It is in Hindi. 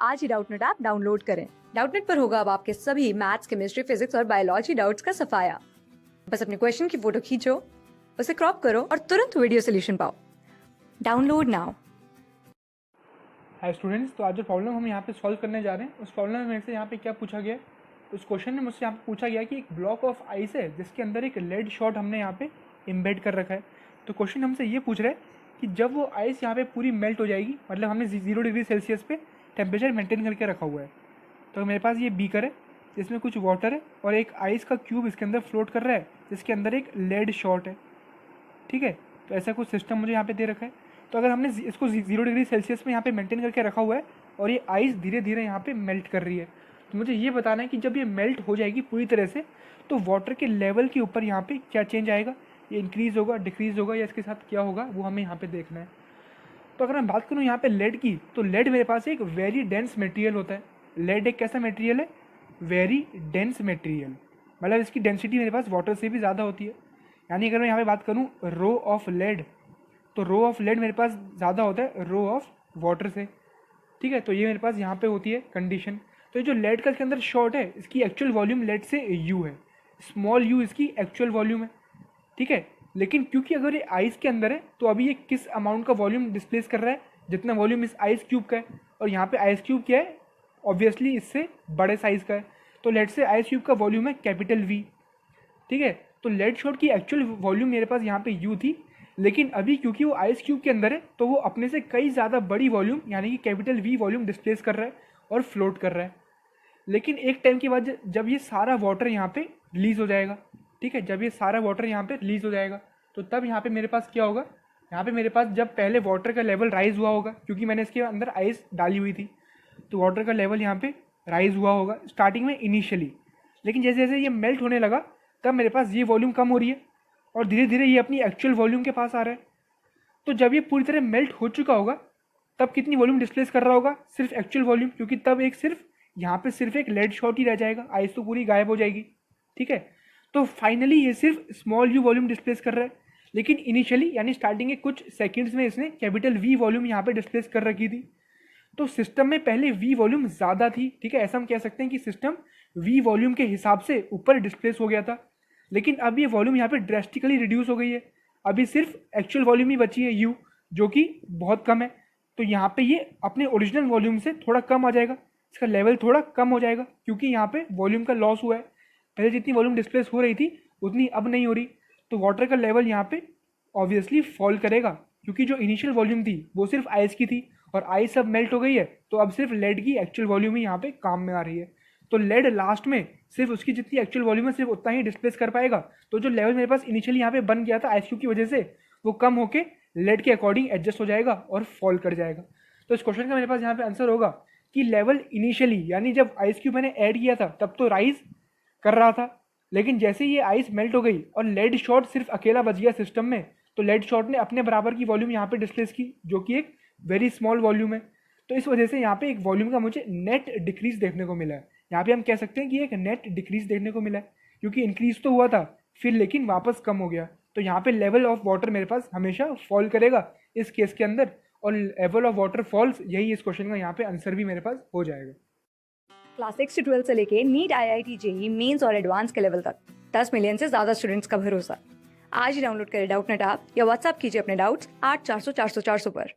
आज ही डाउटनेट ऐप डाउनलोड करें। डाउटनेट पर होगा अब आपके सभी मैथ्स, केमिस्ट्री, फिजिक्स और बायोलॉजी डाउट्स का सफाया। बस अपने क्वेश्चन की फोटो खींचो, उसे क्रॉप करो और तुरंत वीडियो सोल्यूशन पाओ। Download now. हाय स्टूडेंट्स, तो आज जो प्रॉब्लम हम यहाँ पे सॉल्व करने जा रहे हैं उस प्रॉब्लम में मेरे से यहाँ पे क्या पूछा गया है। उस क्वेश्चन में मुझसे यहाँ पे पूछा गया कि एक ब्लॉक ऑफ आइस है जिसके अंदर एक लेड शॉट हमने यहाँ पे इम्बेड कर रखा है। तो क्वेश्चन हमसे ये पूछ रहा है कि जब वो आइस यहाँ पे पूरी मेल्ट हो जाएगी, मतलब हमने 0 डिग्री सेल्सियस पे टेम्परेचर मेंटेन करके रखा हुआ है, तो मेरे पास ये बीकर है जिसमें कुछ वाटर है और एक आइस का क्यूब इसके अंदर फ्लोट कर रहा है जिसके अंदर एक लेड शॉट है। ठीक है, तो ऐसा कुछ सिस्टम मुझे यहाँ पे दे रखा है। तो अगर हमने इसको 0 डिग्री सेल्सियस में यहाँ पे मेंटेन करके रखा हुआ है और ये आइस धीरे धीरे यहाँ पे मेल्ट कर रही है, तो मुझे ये बताना है कि जब ये मेल्ट हो जाएगी पूरी तरह से तो वाटर के लेवल के ऊपर यहाँ पे क्या चेंज आएगा, ये इंक्रीज़ होगा, डिक्रीज़ होगा या इसके साथ क्या होगा वो हमें यहाँ पे देखना है। तो अगर मैं बात करूँ यहाँ पे लेड की, तो लेड मेरे पास एक वेरी डेंस मटेरियल होता है। लेड एक कैसा मटेरियल है? वेरी डेंस मटेरियल, मतलब इसकी डेंसिटी मेरे पास वाटर से भी ज़्यादा होती है। यानी अगर मैं यहाँ पे बात करूँ रो ऑफ लेड, तो रो ऑफ लेड मेरे पास ज़्यादा होता है रो ऑफ वाटर से। ठीक है, तो ये मेरे पास यहाँ पे होती है कंडीशन। तो ये जो लेड का इसके अंदर शॉर्ट है इसकी एक्चुअल वॉल्यूम लेड से यू है, स्मॉल यू इसकी एक्चुअल वॉल्यूम है। ठीक है, लेकिन क्योंकि अगर ये आइस के अंदर है तो अभी ये किस अमाउंट का वॉल्यूम डिस्प्लेस कर रहा है, जितना वॉल्यूम इस आइस क्यूब का है, और यहाँ पे आइस क्यूब क्या है, ऑब्वियसली इससे बड़े साइज़ का है। तो लेड से आइस क्यूब का वॉल्यूम है कैपिटल वी। ठीक है, तो लेड शॉट की एक्चुअल वॉल्यूम मेरे पास यहाँ पे यू थी, लेकिन अभी क्योंकि वो आइस क्यूब के अंदर है तो वो अपने से कई ज़्यादा बड़ी वॉल्यूम यानी कि कैपिटल वी वॉल्यूम डिस्प्लेस कर रहा है और फ्लोट कर रहा है। लेकिन एक टाइम के बाद जब ये सारा वाटर यहाँ पे रिलीज़ हो जाएगा, ठीक है, जब ये सारा वाटर यहाँ पे रिलीज़ हो जाएगा तो तब यहाँ पे मेरे पास क्या होगा, यहाँ पे मेरे पास जब पहले वाटर का लेवल राइज हुआ होगा, क्योंकि मैंने इसके अंदर आइस डाली हुई थी, तो वाटर का लेवल यहाँ पे राइज हुआ होगा स्टार्टिंग में इनिशियली। लेकिन जैसे जैसे ये मेल्ट होने लगा तब मेरे पास ये वॉल्यूम कम हो रही है और धीरे धीरे ये अपनी एक्चुअल वॉल्यूम के पास आ रहा है। तो जब ये पूरी तरह मेल्ट हो चुका होगा तब कितनी वॉल्यूम डिस्प्लेस कर रहा होगा, सिर्फ एक्चुअल वॉल्यूम, क्योंकि तब एक सिर्फ यहाँ पे सिर्फ एक लेड शॉट ही रह जाएगा, आइस तो पूरी गायब हो जाएगी। ठीक है, तो फाइनली ये सिर्फ स्मॉल यू वॉल्यूम डिस्प्लेस कर रहा है, लेकिन इनिशियली यानी स्टार्टिंग के कुछ सेकेंड्स में इसने कैपिटल वी वॉल्यूम यहाँ पे डिस्प्लेस कर रखी थी। तो सिस्टम में पहले वी वॉल्यूम ज़्यादा थी। ठीक है, ऐसा हम कह सकते हैं कि सिस्टम वी वॉल्यूम के हिसाब से ऊपर डिस्प्लेस हो गया था, लेकिन अब ये वॉल्यूम यहाँ पे ड्रेस्टिकली रिड्यूस हो गई है। अभी सिर्फ एक्चुअल वॉल्यूम ही बची है यू, जो कि बहुत कम है। तो यहाँ पे ये अपने ओरिजिनल वॉल्यूम से थोड़ा कम आ जाएगा, इसका लेवल थोड़ा कम हो जाएगा क्योंकि यहाँ पे वॉल्यूम का लॉस हुआ है। पहले जितनी वॉल्यूम डिस्प्लेस हो रही थी उतनी अब नहीं हो रही, तो वाटर का लेवल यहाँ पे ऑब्वियसली फॉल करेगा, क्योंकि जो इनिशियल वॉल्यूम थी वो सिर्फ आइस की थी और आइस अब मेल्ट हो गई है, तो अब सिर्फ लेड की एक्चुअल वॉल्यूम ही यहाँ पे काम में आ रही है। तो लेड लास्ट में सिर्फ उसकी जितनी एक्चुअल वॉल्यूम है सिर्फ उतना ही डिस्प्लेस कर पाएगा। तो जो लेवल मेरे पास इनिशियली यहाँ पे बन गया था आइस क्यूब की वजह से, वो कम होके लेड के अकॉर्डिंग एडजस्ट हो जाएगा और फॉल कर जाएगा। तो इस क्वेश्चन का मेरे पास यहाँ पे आंसर होगा कि लेवल इनिशियली यानी जब आइस क्यूब मैंने ऐड किया था तब तो राइज कर रहा था, लेकिन जैसे ये आइस मेल्ट हो गई और लेड शॉट सिर्फ अकेला बच गया सिस्टम में, तो लेड शॉट ने अपने बराबर की वॉल्यूम यहाँ पे डिस्प्लेस की, जो कि एक वेरी स्मॉल वॉल्यूम है। तो इस वजह से यहाँ पे एक वॉल्यूम का मुझे नेट डिक्रीज देखने को मिला है। यहाँ पे हम कह सकते हैं कि एक नेट डिक्रीज देखने को मिला है, क्योंकि इंक्रीज तो हुआ था फिर लेकिन वापस कम हो गया। तो यहाँ पे लेवल ऑफ वाटर मेरे पास हमेशा फॉल करेगा इस केस के अंदर, और लेवल ऑफ वाटर फॉल्स, यही इस क्वेश्चन का यहाँ पे आंसर भी मेरे पास हो जाएगा। क्लास 6 से 12 से लेके नीट, IIT, जेईई मेंस और एडवांस के लेवल तक 10 मिलियन से ज्यादा स्टूडेंट्स का भरोसा। आज ही डाउनलोड करें डाउटनेट ऐप या व्हाट्सएप कीजिए अपने डाउट्स 8400 400 400 पर।